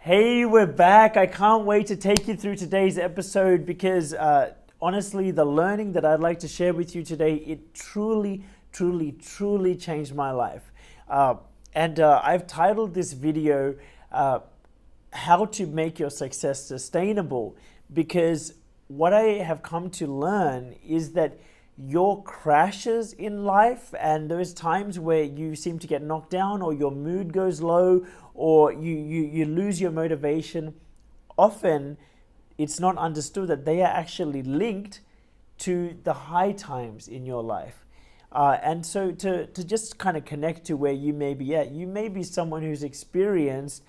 Hey, we're back. I can't wait to take you through today's episode because honestly, the learning that I'd like to share with you today, it truly changed my life. And I've titled this video, How to Make Your Success Sustainable, because what I have come to learn is that your crashes in life and those times where you seem to get knocked down or your mood goes low or you lose your motivation, often it's not understood that they are actually linked to the high times in your life. And so to just kind of connect to where you may be at, you may be someone who's experienced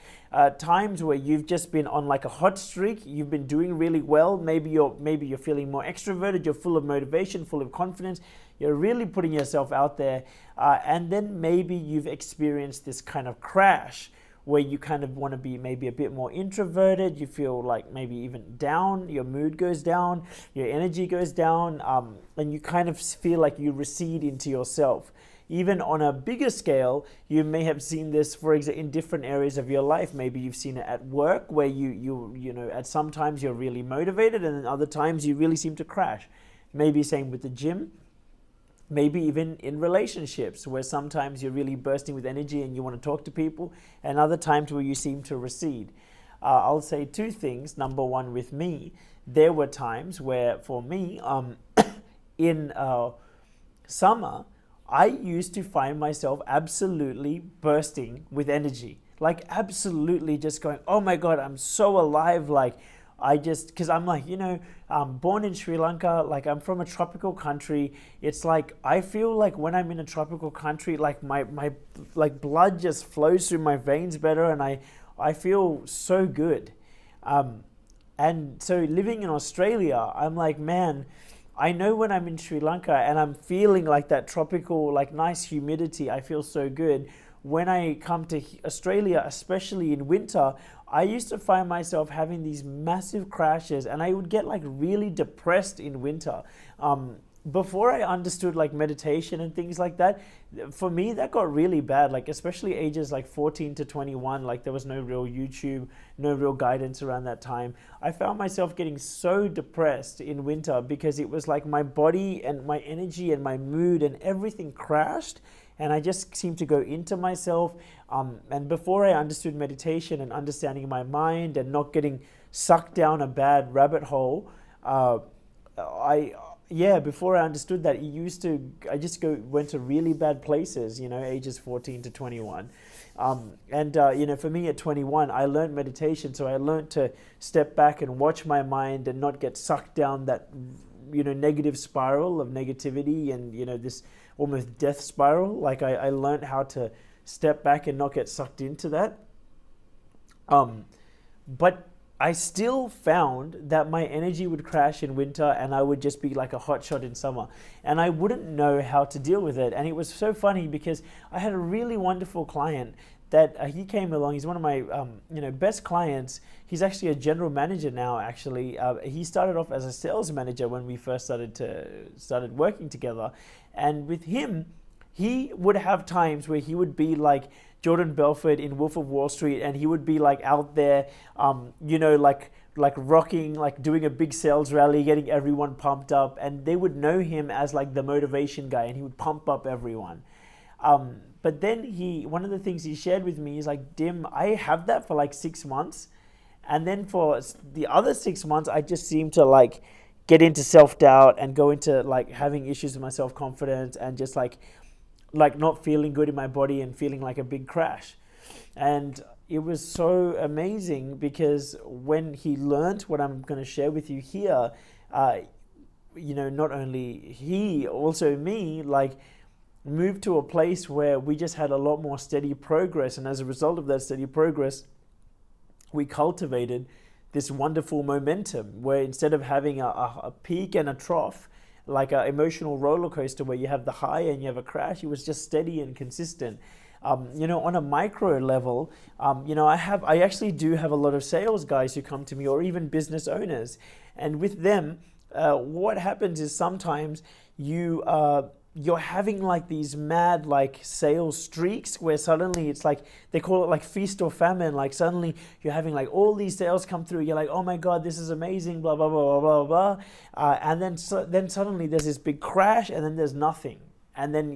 times where you've just been on like a hot streak, you've been doing really well, maybe you're feeling more extroverted, you're full of motivation, full of confidence, you're really putting yourself out there, and then maybe you've experienced this kind of crash where you kind of want to be maybe a bit more introverted, you feel like maybe even down, your mood goes down, your energy goes down, and you kind of feel like you recede into yourself. Even on a bigger scale, you may have seen this, for example, in different areas of your life. Maybe you've seen it at work where you know, at some times you're really motivated and then other times you really seem to crash. Maybe same with the gym. Maybe even in relationships where sometimes you're really bursting with energy and you want to talk to people, and other times where you seem to recede. I'll say two things. Number one, with me, there were times where, for me, in summer, I used to find myself absolutely bursting with energy. Like absolutely just going, oh my God, I'm so alive. Like because I'm like, I'm born in Sri Lanka, like I'm from a tropical country. It's like, I feel like when I'm in a tropical country, like my like blood just flows through my veins better and I feel so good. And so living in Australia, I'm like, man, I know when I'm in Sri Lanka and I'm feeling like that tropical, like nice humidity, I feel so good. When I come to Australia, especially in winter, I used to find myself having these massive crashes and I would get like really depressed in winter. Before I understood like meditation and things like that, for me that got really bad, like especially ages like 14 to 21, like there was no real YouTube, no real guidance around that time. I found myself getting so depressed in winter because it was like my body and my energy and my mood and everything crashed. And I just seemed to go into myself. And before I understood meditation and understanding my mind and not getting sucked down a bad rabbit hole, before I understood that, I just went to really bad places, ages 14 to 21. For me at 21, I learned meditation. So I learned to step back and watch my mind and not get sucked down that, negative spiral of negativity and, this almost death spiral. Like I learned how to step back and not get sucked into that. But I still found that my energy would crash in winter and I would just be like a hot shot in summer. And I wouldn't know how to deal with it. And it was so funny because I had a really wonderful client that he came along. He's one of my best clients. He's actually a general manager now, actually. He started off as a sales manager when we first started working together. And with him, he would have times where he would be like Jordan Belfort in Wolf of Wall Street, and he would be like out there, like rocking, like doing a big sales rally, getting everyone pumped up, and they would know him as like the motivation guy, and he would pump up everyone. But then one of the things he shared with me is like, Dim, I have that for like 6 months, and then for the other 6 months, I just seem to like get into self-doubt and go into like having issues with my self-confidence and just like not feeling good in my body and feeling like a big crash. And it was so amazing because when he learned what I'm going to share with you here, not only he, also me, like moved to a place where we just had a lot more steady progress. And as a result of that steady progress, we cultivated this wonderful momentum where instead of having a peak and a trough, like an emotional roller coaster where you have the high and you have a crash, it was just steady and consistent. On a micro level, I actually do have a lot of sales guys who come to me, or even business owners. And with them, what happens is sometimes you you're having like these mad like sales streaks where suddenly it's like they call it like feast or famine. Like suddenly you're having like all these sales come through. You're like, oh my god, this is amazing, blah blah blah blah blah blah. And then suddenly there's this big crash, and then there's nothing, and then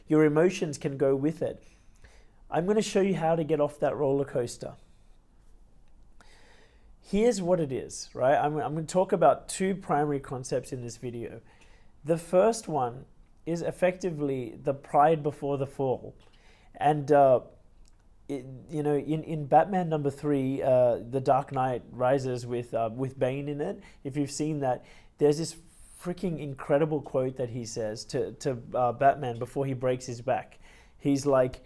your emotions can go with it. I'm going to show you how to get off that roller coaster. Here's what it is, right? I'm going to talk about two primary concepts in this video. The first one is effectively the pride before the fall. And, in Batman number 3, The Dark Knight Rises with Bane in it, if you've seen that, there's this freaking incredible quote that he says to Batman before he breaks his back. He's like,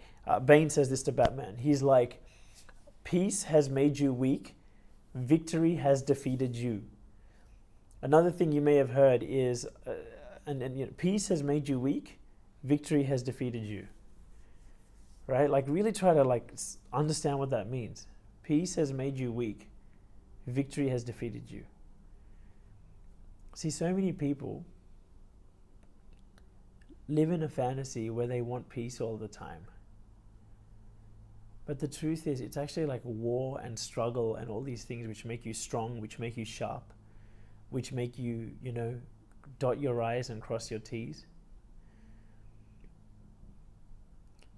Bane says this to Batman. He's like, peace has made you weak, victory has defeated you. Another thing you may have heard is, peace has made you weak, victory has defeated you. Right? Like really try to like understand what that means. Peace has made you weak, victory has defeated you. See, so many people live in a fantasy where they want peace all the time. But the truth is, it's actually like war and struggle and all these things which make you strong, which make you sharp, which make you, dot your I's and cross your T's.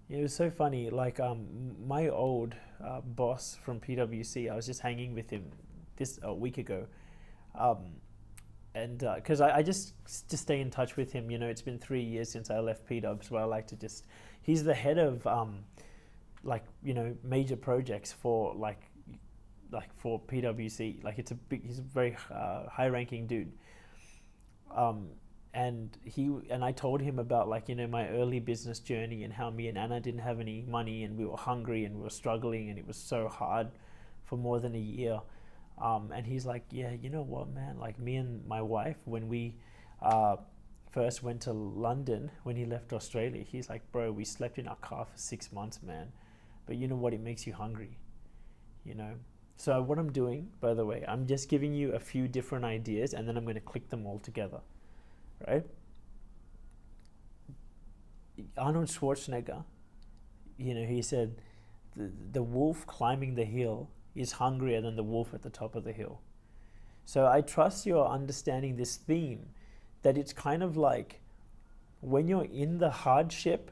It was so funny, like my old boss from PwC, I was just hanging with him a week ago. And because I just to stay in touch with him, it's been 3 years since I left PW, so I like to he's the head of major projects for for PwC. Like he's a very high-ranking dude. And I told him about my early business journey and how me and Anna didn't have any money and we were hungry and we were struggling and it was so hard for more than a year. And he's like, yeah, you know what, man? Like me and my wife, when we first went to London, when he left Australia, he's like, bro, we slept in our car for 6 months, man. But you know what? It makes you hungry, So what I'm doing, by the way, I'm just giving you a few different ideas and then I'm going to click them all together, right? Arnold Schwarzenegger, he said, the wolf climbing the hill is hungrier than the wolf at the top of the hill. So I trust you're understanding this theme, that it's kind of like when you're in the hardship,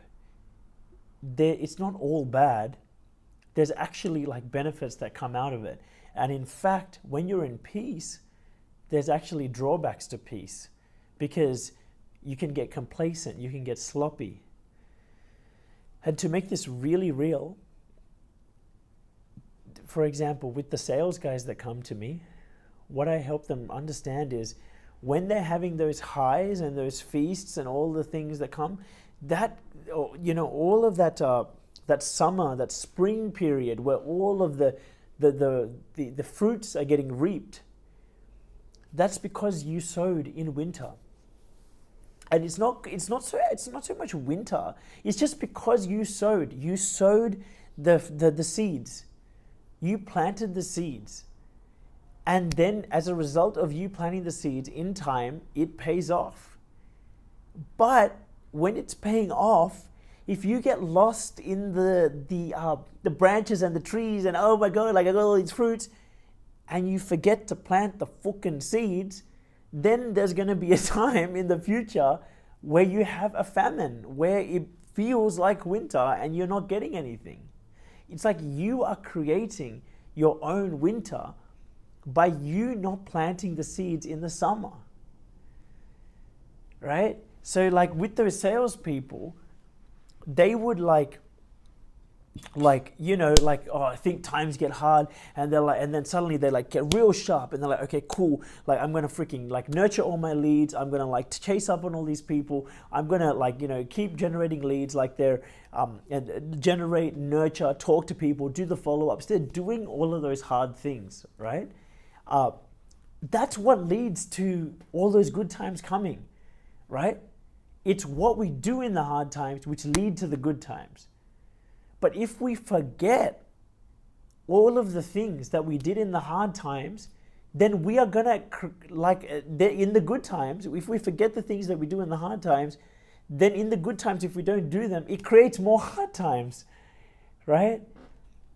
it's not all bad. There's actually benefits that come out of it. And in fact, when you're in peace, there's actually drawbacks to peace because you can get complacent, you can get sloppy. And to make this really real, for example, with the sales guys that come to me, what I help them understand is when they're having those highs and those feasts and all the things that come, that, all of that, that summer, that spring period where all of the fruits are getting reaped, that's because you sowed in winter. And it's not so much winter. It's just because you sowed the seeds. You planted the seeds. And then as a result of you planting the seeds, in time, it pays off. But when it's paying off, if you get lost in the branches and the trees and oh my god, I got all these fruits, and you forget to plant the fucking seeds, then there's going to be a time in the future where you have a famine, where it feels like winter and you're not getting anything. It's like you are creating your own winter by you not planting the seeds in the summer, right? So with those salespeople, they would oh, I think times get hard, and they're and then suddenly they get real sharp, and they're like, okay, cool, I'm gonna freaking nurture all my leads. I'm gonna chase up on all these people. I'm gonna keep generating leads, and generate, nurture, talk to people, do the follow-ups. They're doing all of those hard things, right? That's what leads to all those good times coming, right? It's what we do in the hard times which lead to the good times. But if we forget all of the things that we did in the hard times, then we are gonna, in the good times, if we forget the things that we do in the hard times, then in the good times, if we don't do them, it creates more hard times, right?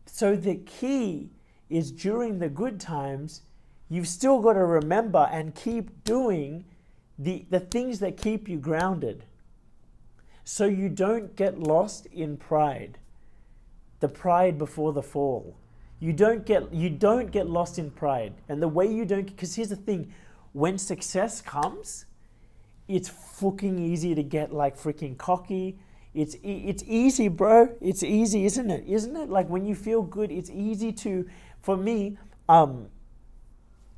So the key is during the good times, you've still got to remember and keep doing the things that keep you grounded. So you don't get lost in pride. The pride before the fall. You don't get lost in pride. And the way you don't, because here's the thing, when success comes, it's fucking easy to get like freaking cocky. It's easy, bro. It's easy, isn't it? Isn't it? Like when you feel good, it's easy to, for me,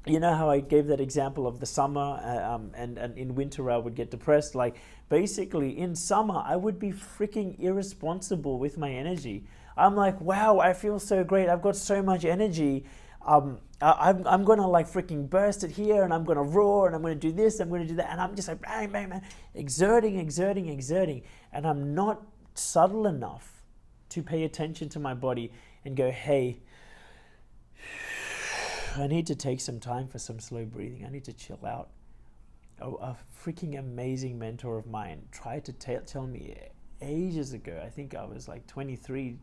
you know how I gave that example of the summer and in winter I would get depressed. Like basically in summer, I would be freaking irresponsible with my energy. I'm like, wow, I feel so great. I've got so much energy. I'm going to like freaking burst it here and I'm going to roar and I'm going to do this, I'm going to do that. And I'm just like, bang, bang, bang, exerting. And I'm not subtle enough to pay attention to my body and go, hey, I need to take some time for some slow breathing. I need to chill out. A freaking amazing mentor of mine tried to tell me ages ago, I think I was like 23,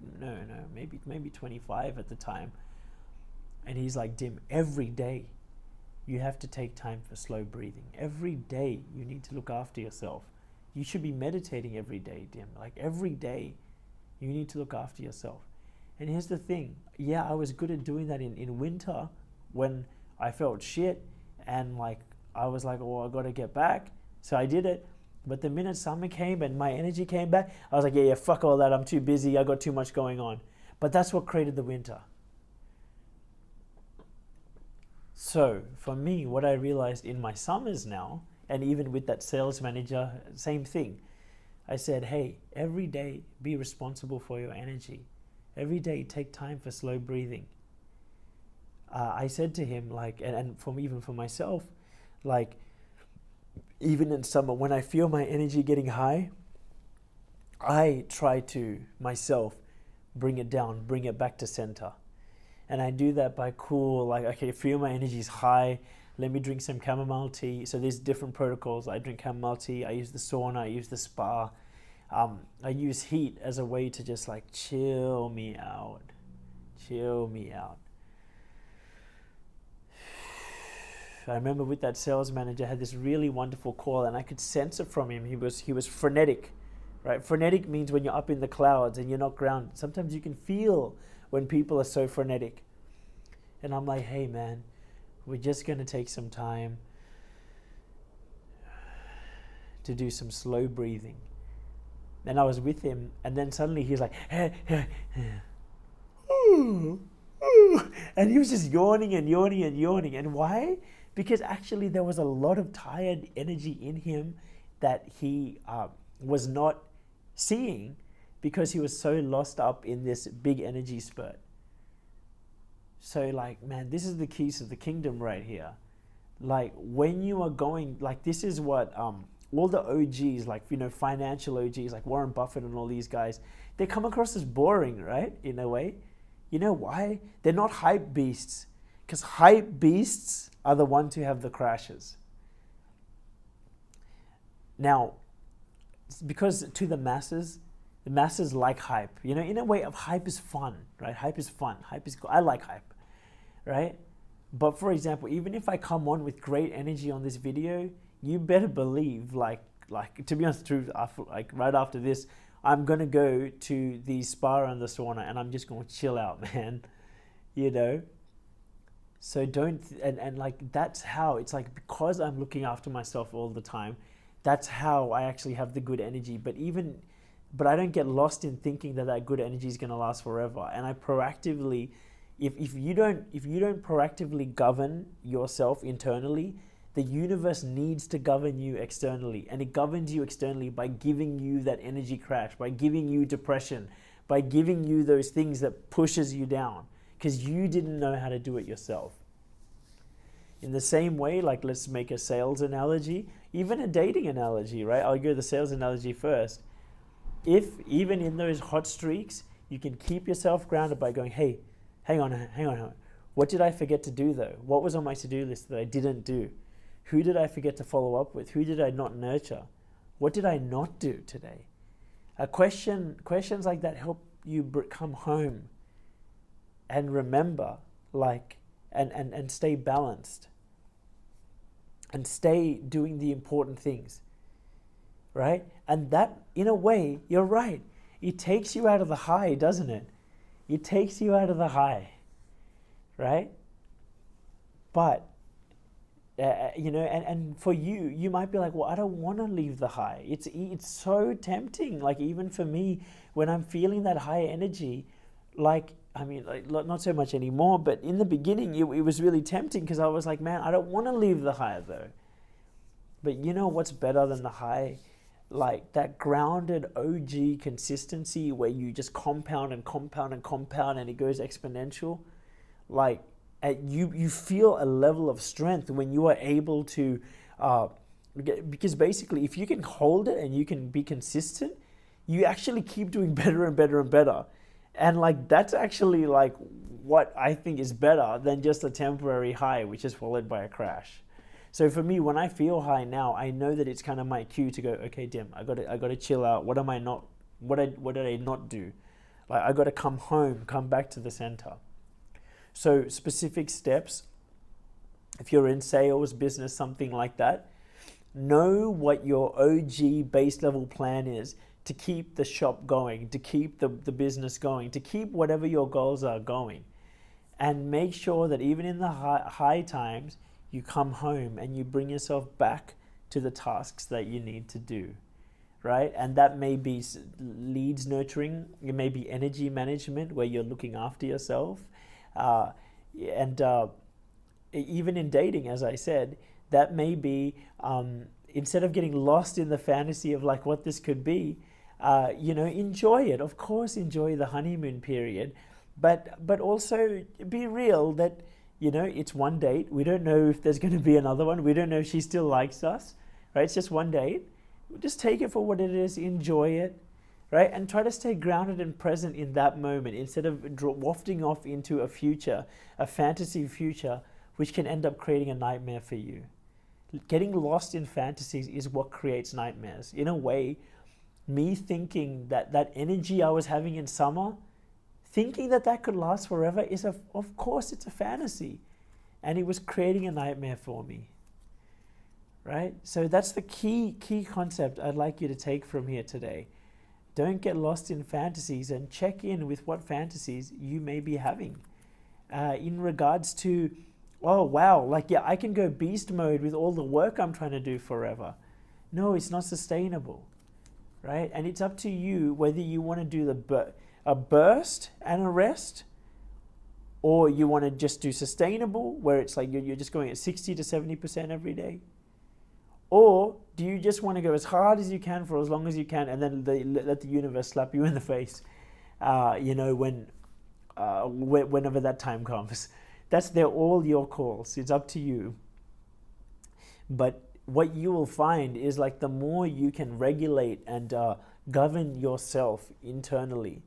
maybe 25 at the time. And he's like, Dim, every day you have to take time for slow breathing. Every day you need to look after yourself. You should be meditating every day, Dim. Like every day you need to look after yourself. And here's the thing. Yeah, I was good at doing that in winter when I felt shit and like I was like, oh, I got to get back. So I did it. But the minute summer came and my energy came back, I was like, yeah, fuck all that. I'm too busy. I got too much going on. But that's what created the winter. So for me, what I realized in my summers now, and even with that sales manager, same thing. I said, hey, every day be responsible for your energy. Every day take time for slow breathing. I said to him, like, and even for myself, like, even in summer, when I feel my energy getting high, I try to myself bring it down, bring it back to center. And I do that by okay, feel my energy's high, let me drink some chamomile tea. So there's different protocols. I drink chamomile tea, I use the sauna, I use the spa. I use heat as a way to just like chill me out. I remember with that sales manager, I had this really wonderful call and I could sense it from him. He was frenetic, right? Frenetic means when you're up in the clouds and you're not grounded. Sometimes you can feel when people are so frenetic. And I'm like, hey man, we're just going to take some time to do some slow breathing. And I was with him and then suddenly he's like, and he was just yawning. And why? Because actually there was a lot of tired energy in him that he was not seeing because he was so lost up in this big energy spurt. So like, man, this is the keys to the kingdom right here. Like when you are going, like this is what all the OGs, like, you know, financial OGs, like Warren Buffett and all these guys, they come across as boring, right? In a way. You know why? They're not hype beasts. Because hype beasts are the ones who have the crashes. Now, because to the masses like hype. You know, in a way, hype is fun, right? Hype is fun. I like hype, right? But for example, even if I come on with great energy on this video, you better believe, like to be honest, right after this, I'm gonna go to the spa and the sauna, and I'm just gonna chill out, man. You know. So and like that's how it's like, because I'm looking after myself all the time. That's how I actually have the good energy. But I don't get lost in thinking that good energy is gonna last forever. And I proactively, if you don't proactively govern yourself internally, the universe needs to govern you externally. And it governs you externally by giving you that energy crash, by giving you depression, by giving you those things that pushes you down because you didn't know how to do it yourself. In the same way, like let's make a sales analogy, even a dating analogy, right? I'll go the sales analogy first. If even in those hot streaks, you can keep yourself grounded by going, hey, hang on. What did I forget to do though? What was on my to-do list that I didn't do? Who did I forget to follow up with? Who did I not nurture? What did I not do today? Questions like that help you come home and remember, like, and stay balanced and stay doing the important things, right? And that, in a way, you're right. It takes you out of the high, doesn't it? It takes you out of the high, right? But, and for you, you might be like, well, I don't want to leave the high. It's so tempting. Like, even for me, when I'm feeling that high energy, like, I mean, like, not so much anymore, but in the beginning, it was really tempting because I was like, man, I don't want to leave the high though. But you know what's better than the high? Like that grounded OG consistency where you just compound and compound and compound and it goes exponential. Like you feel a level of strength when you are able to, because basically if you can hold it and you can be consistent, you actually keep doing better and better and better. And like that's actually like what I think is better than just a temporary high, which is followed by a crash. So for me, when I feel high now, I know that it's kind of my cue to go, okay, Dim, I got to chill out. What did I not do? Like I got to come home, come back to the center. So specific steps, if you're in sales, business, something like that, know what your OG base level plan is to keep the shop going, to keep the business going, to keep whatever your goals are going. And make sure that even in the high times, you come home and you bring yourself back to the tasks that you need to do, right? And that may be leads nurturing, it may be energy management where you're looking after yourself. And even in dating, as I said, that may be, instead of getting lost in the fantasy of like what this could be, enjoy it. Of course, enjoy the honeymoon period, but also be real that, it's one date. We don't know if there's going to be another one. We don't know if she still likes us, right? It's just one date. Just take it for what it is, enjoy it, right? And try to stay grounded and present in that moment instead of wafting off into a future, a fantasy future, which can end up creating a nightmare for you. Getting lost in fantasies is what creates nightmares. In a way, me thinking that energy I was having in summer, thinking that could last forever of course it's a fantasy, and it was creating a nightmare for me, right? So that's the key concept I'd like you to take from here today. Don't get lost in fantasies and check in with what fantasies you may be having in regards to, oh wow, like yeah, I can go beast mode with all the work I'm trying to do forever. No, it's not sustainable, right? And it's up to you whether you want to do a burst and a rest, or you want to just do sustainable where it's like you're just going at 60 to 70% every day. Or do you just want to go as hard as you can for as long as you can and then let the universe slap you in the face, whenever that time comes. They're all your calls. It's up to you. But what you will find is like the more you can regulate and govern yourself internally,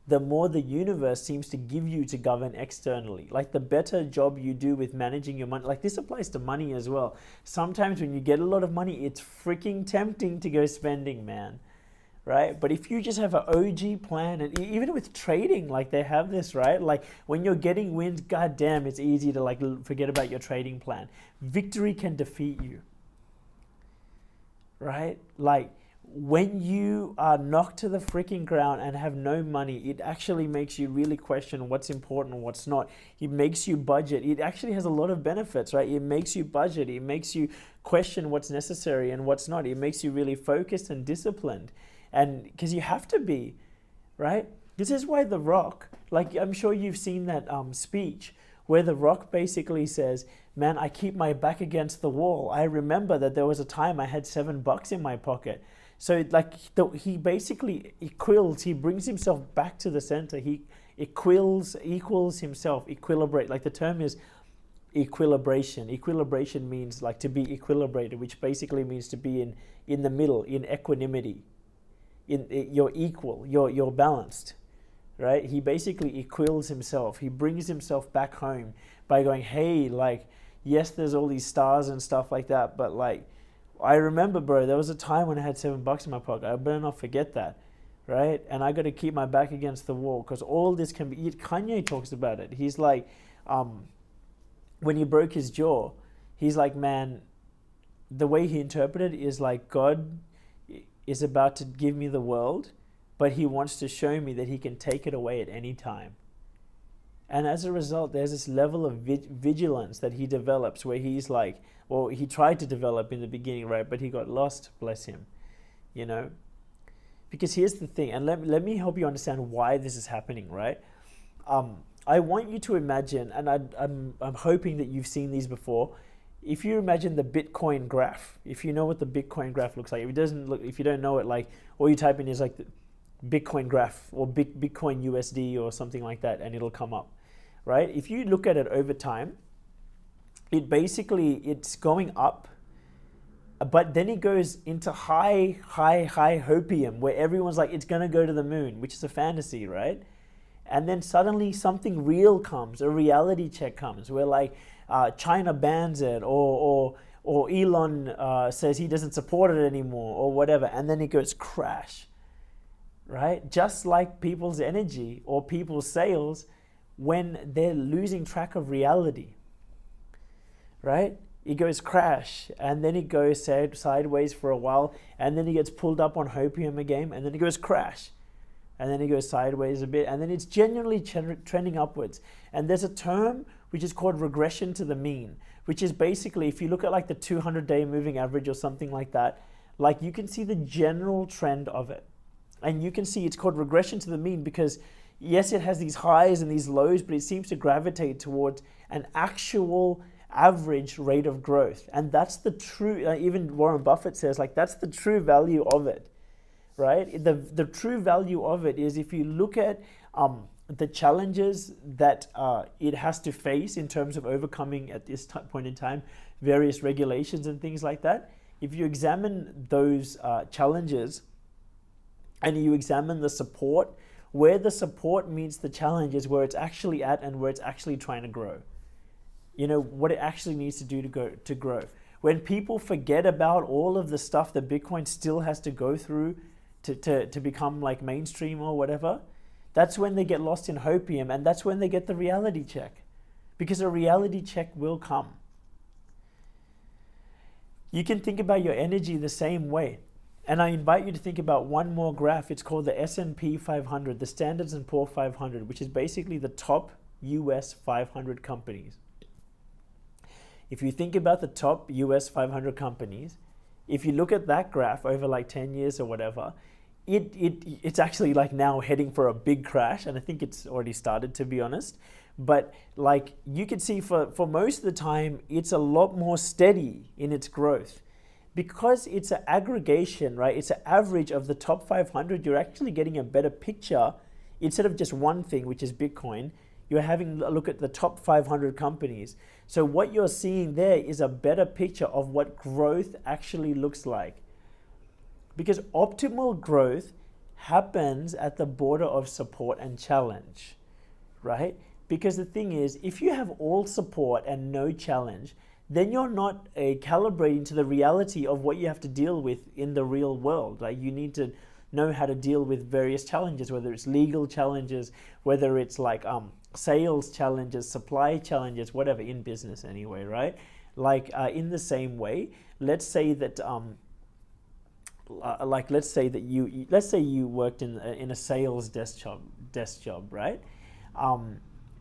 the more the universe seems to give you to govern externally. Like the better job you do with managing your money, like this applies to money as well. Sometimes when you get a lot of money, it's freaking tempting to go spending, man, right? But if you just have an OG plan, and even with trading, like they have this, right? Like when you're getting wins, goddamn, it's easy to like forget about your trading plan. Victory can defeat you, right? Like when you are knocked to the freaking ground and have no money, it actually makes you really question what's important and what's not. It makes you budget. It actually has a lot of benefits, right? It makes you budget. It makes you question what's necessary and what's not. It makes you really focused and disciplined. And because you have to be, right? This is why The Rock, like I'm sure you've seen that speech where The Rock basically says, man, I keep my back against the wall. I remember that there was a time I had $7 in my pocket. So like he basically equals, he brings himself back to the center. He equals himself, equilibrate. Like the term is equilibration. Equilibration means like to be equilibrated, which basically means to be in the middle, in equanimity. You're equal, you're balanced, right? He basically equals himself. He brings himself back home by going, hey, like, yes, there's all these stars and stuff like that, but like, I remember, bro, there was a time when I had $7 in my pocket. I better not forget that, right? And I got to keep my back against the wall, because all this can be. Kanye talks about it. He's like, when he broke his jaw, he's like, man, the way he interpreted it is like, God is about to give me the world, but he wants to show me that he can take it away at any time. And as a result, there's this level of vigilance that he develops, where he's like, well, he tried to develop in the beginning, right? But he got lost, bless him, you know? Because here's the thing, and let me help you understand why this is happening, right? I want you to imagine, and I'm hoping that you've seen these before. If you imagine the Bitcoin graph, if you know what the Bitcoin graph looks like, if you don't know it, like, all you type in is like the Bitcoin graph or Bitcoin USD or something like that, and it'll come up, right? If you look at it over time, it's going up, but then it goes into high hopium, where everyone's like, it's gonna go to the moon, which is a fantasy, right? And then suddenly something real comes, a reality check comes, where like China bans it, or Elon says he doesn't support it anymore, or whatever, and then it goes crash, right? Just like people's energy or people's sales when they're losing track of reality, right? It goes crash, and then it goes sideways for a while, and then it gets pulled up on hopium again, and then it goes crash. And then it goes sideways a bit, and then it's genuinely trending upwards. And there's a term which is called regression to the mean, which is basically, if you look at like the 200-day moving average or something like that, like you can see the general trend of it. And you can see it's called regression to the mean because, yes, it has these highs and these lows, but it seems to gravitate towards an actual average rate of growth. And that's the true, even Warren Buffett says, like, that's the true value of it. Right? The true value of it is, if you look at the challenges that it has to face in terms of overcoming at this point in time, various regulations and things like that, if you examine those challenges and you examine the support, where the support meets the challenge is where it's actually at and where it's actually trying to grow. You know, what it actually needs to do to grow. When people forget about all of the stuff that Bitcoin still has to go through to become like mainstream or whatever, that's when they get lost in hopium, and that's when they get the reality check, because a reality check will come. You can think about your energy the same way, and I invite you to think about one more graph. It's called the S&P 500, the Standards & Poor's 500, which is basically the top US 500 companies. If you think about the top US 500 companies, if you look at that graph over like 10 years or whatever, it's actually like now heading for a big crash, and I think it's already started, to be honest. But like you can see for most of the time, it's a lot more steady in its growth because it's an aggregation, right? It's an average of the top 500. You're actually getting a better picture instead of just one thing, which is Bitcoin. You're having a look at the top 500 companies. So what you're seeing there is a better picture of what growth actually looks like. Because optimal growth happens at the border of support and challenge, right? Because the thing is, if you have all support and no challenge, then you're not calibrating to the reality of what you have to deal with in the real world. Like, you need to know how to deal with various challenges, whether it's legal challenges, whether it's like sales challenges, supply challenges, whatever, in business anyway, right? Like in the same way, let's say that let's say you worked in a sales desk job, right?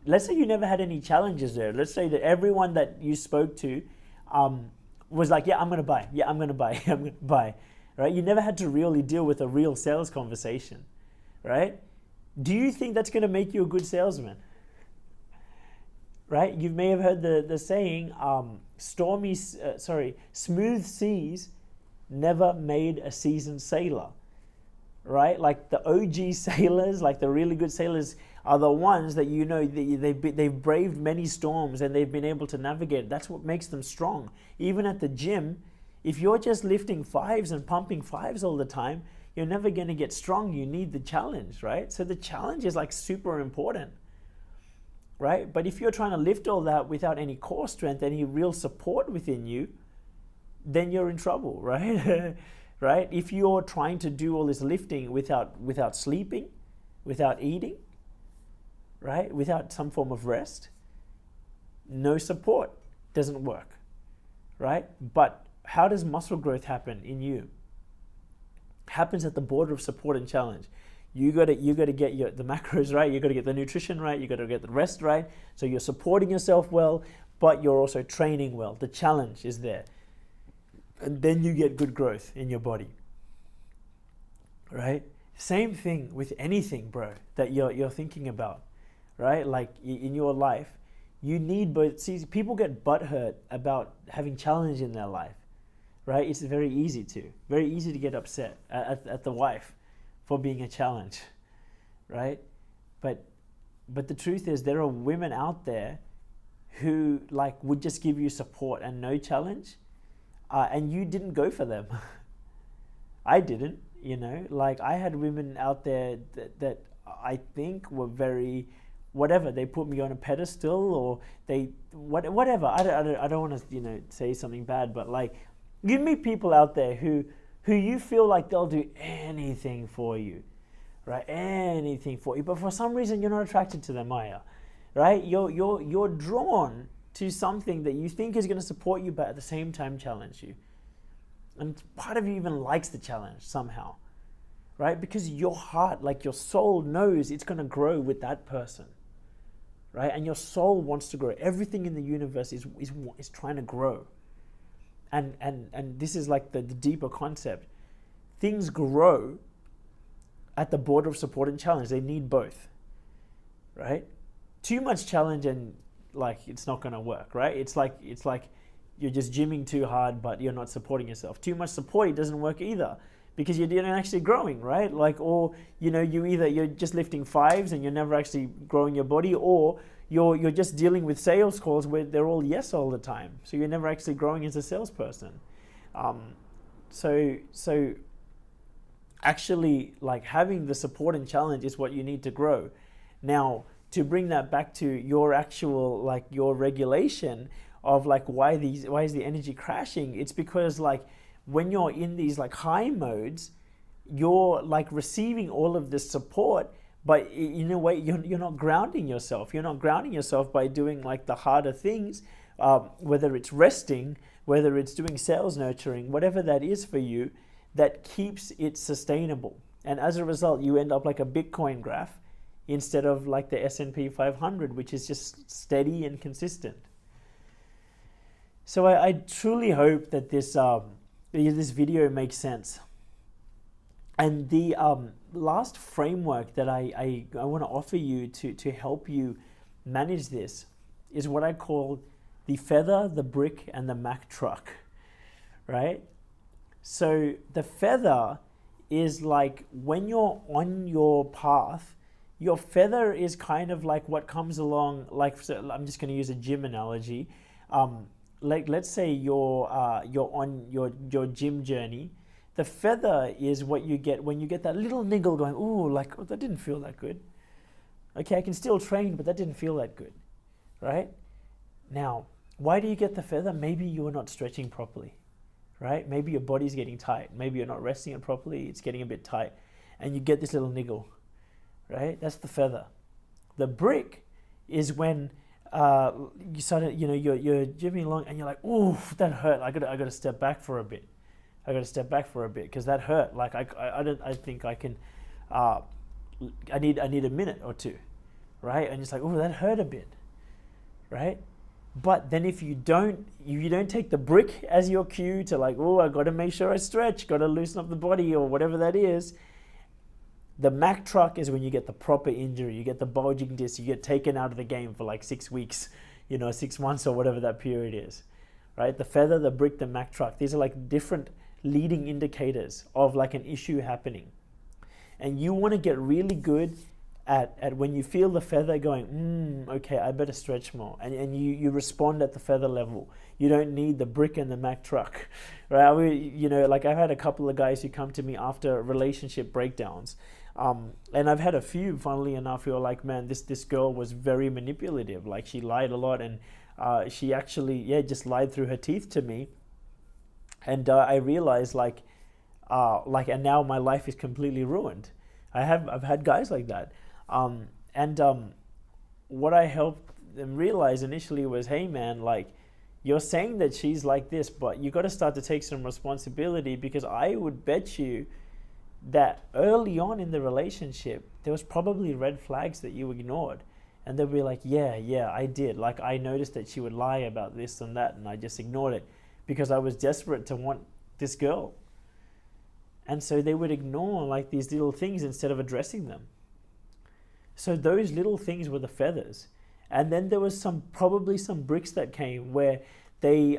Let's say you never had any challenges there. Let's say that everyone that you spoke to was like, yeah, I'm gonna buy, I'm gonna buy, right? You never had to really deal with a real sales conversation, right? Do you think that's gonna make you a good salesman? Right? You may have heard the saying, smooth seas never made a seasoned sailor, right? Like the OG sailors, like the really good sailors, are the ones that, you know, they've braved many storms and they've been able to navigate. That's what makes them strong. Even at the gym, if you're just lifting fives and pumping fives all the time, you're never going to get strong. You need the challenge, right? So the challenge is like super important, right? But if you're trying to lift all that without any core strength, any real support within you, then you're in trouble, right? Right? If you're trying to do all this lifting without sleeping, without eating, right? Without some form of rest, no support, doesn't work, right? But how does muscle growth happen in you? Happens at the border of support and challenge. You got to get the macros right. You got to get the nutrition right. You got to get the rest right. So you're supporting yourself well, but you're also training well. The challenge is there, and then you get good growth in your body. Right? Same thing with anything, bro, that you're thinking about. Right? Like in your life, you need both. See, people get butthurt about having challenge in their life. Right? It's very easy to get upset at the wife for being a challenge, right? But the truth is, there are women out there who like would just give you support and no challenge, and you didn't go for them. I didn't, like I had women out there that I think were very, whatever, they put me on a pedestal, or whatever. I don't want to say something bad, but like, you meet people out there who you feel like they'll do anything for you, right? Anything for you, but for some reason you're not attracted to them, are you? Right? You're drawn to something that you think is going to support you, but at the same time challenge you. And part of you even likes the challenge somehow, right? Because your heart, like your soul, knows it's going to grow with that person, right? And your soul wants to grow. Everything in the universe is trying to grow. And this is like the deeper concept. Things grow at the border of support and challenge. They need both, right? Too much challenge and like it's not going to work, right? It's like you're just gymming too hard, but you're not supporting yourself. Too much support, it doesn't work either, because you're not actually growing, right? Like, or you're just lifting fives and you're never actually growing your body, or you're just dealing with sales calls where they're all yes all the time. So you're never actually growing as a salesperson. So actually, like, having the support and challenge is what you need to grow. Now, to bring that back to your actual, like, your regulation of like why is the energy crashing? It's because like when you're in these like high modes, you're like receiving all of this support, but in a way you're not grounding yourself. You're not grounding yourself by doing like the harder things, whether it's resting, whether it's doing sales nurturing, whatever that is for you, that keeps it sustainable. And as a result, you end up like a Bitcoin graph instead of like the S&P 500, which is just steady and consistent. So I truly hope that this video makes sense. And the last framework that I want to offer you to help you manage this is what I call the feather, the brick, and the Mack truck, right? So the feather is like when you're on your path, your feather is kind of like what comes along, like, so I'm just going to use a gym analogy. Like, let's say you're on your gym journey. The feather is what you get when you get that little niggle going, ooh, like, oh, that didn't feel that good. Okay, I can still train, but that didn't feel that good, right? Now, why do you get the feather? Maybe you're not stretching properly, right? Maybe your body's getting tight. Maybe you're not resting it properly. It's getting a bit tight, and you get this little niggle, right? That's the feather. The brick is when you start, you're gymming along and you're like, ooh, that hurt. I gotta step back for a bit. Because that hurt. Like I think I can. I need a minute or two, right? And it's like, oh, that hurt a bit, right? But then if you don't take the brick as your cue to like, oh, I got to make sure I stretch, got to loosen up the body or whatever that is. The Mack truck is when you get the proper injury, you get the bulging disc, you get taken out of the game for like 6 weeks, 6 months or whatever that period is, right? The feather, the brick, the Mack truck, these are like different leading indicators of like an issue happening. And you want to get really good at when you feel the feather going, okay, I better stretch more. And you respond at the feather level. You don't need the brick and the Mack truck, right? Like I've had a couple of guys who come to me after relationship breakdowns. And I've had a few, funnily enough, who are like, man, this girl was very manipulative. Like she lied a lot, and she actually, just lied through her teeth to me. And I realized and now my life is completely ruined. I've had guys like that. What I helped them realize initially was, hey man, like, you're saying that she's like this, but you got to start to take some responsibility, because I would bet you that early on in the relationship, there was probably red flags that you ignored. And they'll be like, yeah, I did. Like, I noticed that she would lie about this and that, and I just ignored it because I was desperate to want this girl. And so they would ignore like these little things instead of addressing them. So those little things were the feathers. And then there was probably some bricks that came where they,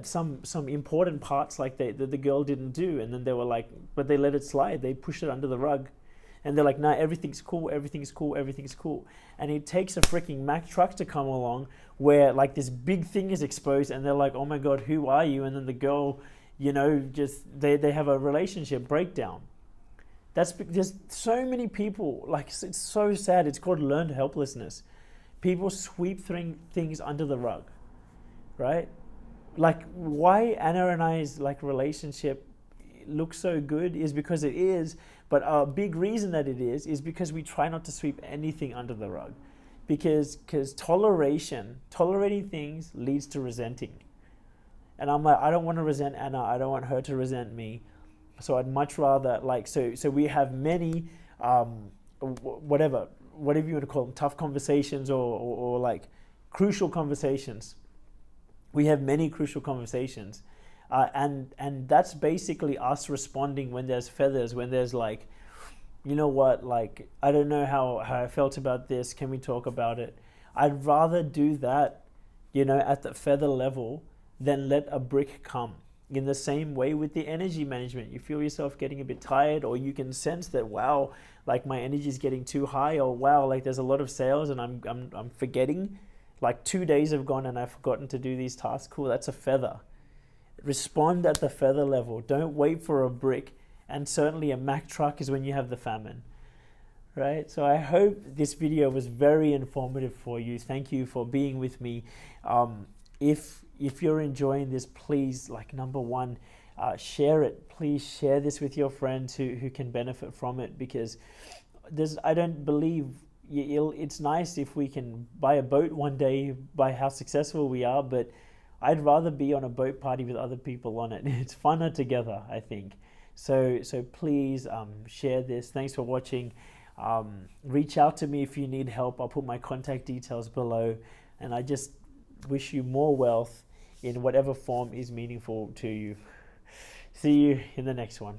some important parts like the girl didn't do. And then they were like, but they let it slide. They pushed it under the rug. And they're like, nah, everything's cool, everything's cool, everything's cool. And it takes a freaking Mack truck to come along where like this big thing is exposed, and they're like, oh my God, who are you? And then the girl, just, they have a relationship breakdown. There's so many people, like, it's so sad. It's called learned helplessness. People sweep things under the rug, right? Like, why Anna and I's like relationship looks so good is because it is, but a big reason that it is because we try not to sweep anything under the rug, because tolerating things leads to resenting. And I'm like, I don't want to resent Anna, I don't want her to resent me. So I'd much rather, like, so we have many, whatever you want to call them, tough conversations or like crucial conversations. We have many crucial conversations. And that's basically us responding when there's feathers, when there's like, you know what, like, I don't know how I felt about this, can we talk about it? I'd rather do that, at the feather level than let a brick come. In the same way with the energy management, you feel yourself getting a bit tired, or you can sense that, wow, like my energy is getting too high, or wow, like there's a lot of sales and I'm forgetting, like 2 days have gone and I've forgotten to do these tasks. Cool, that's a feather. Respond at the feather level. Don't wait for a brick. And certainly a Mack truck is when you have the famine, right? So I hope this video was very informative for you. Thank you for being with me. If you're enjoying this, please, like, number one, share it. Please share this with your friends who can benefit from it, because I don't believe it's nice if we can buy a boat one day by how successful we are, but I'd rather be on a boat party with other people on it. It's funner together, I think. So please share this. Thanks for watching. Reach out to me if you need help. I'll put my contact details below. And I just wish you more wealth in whatever form is meaningful to you. See you in the next one.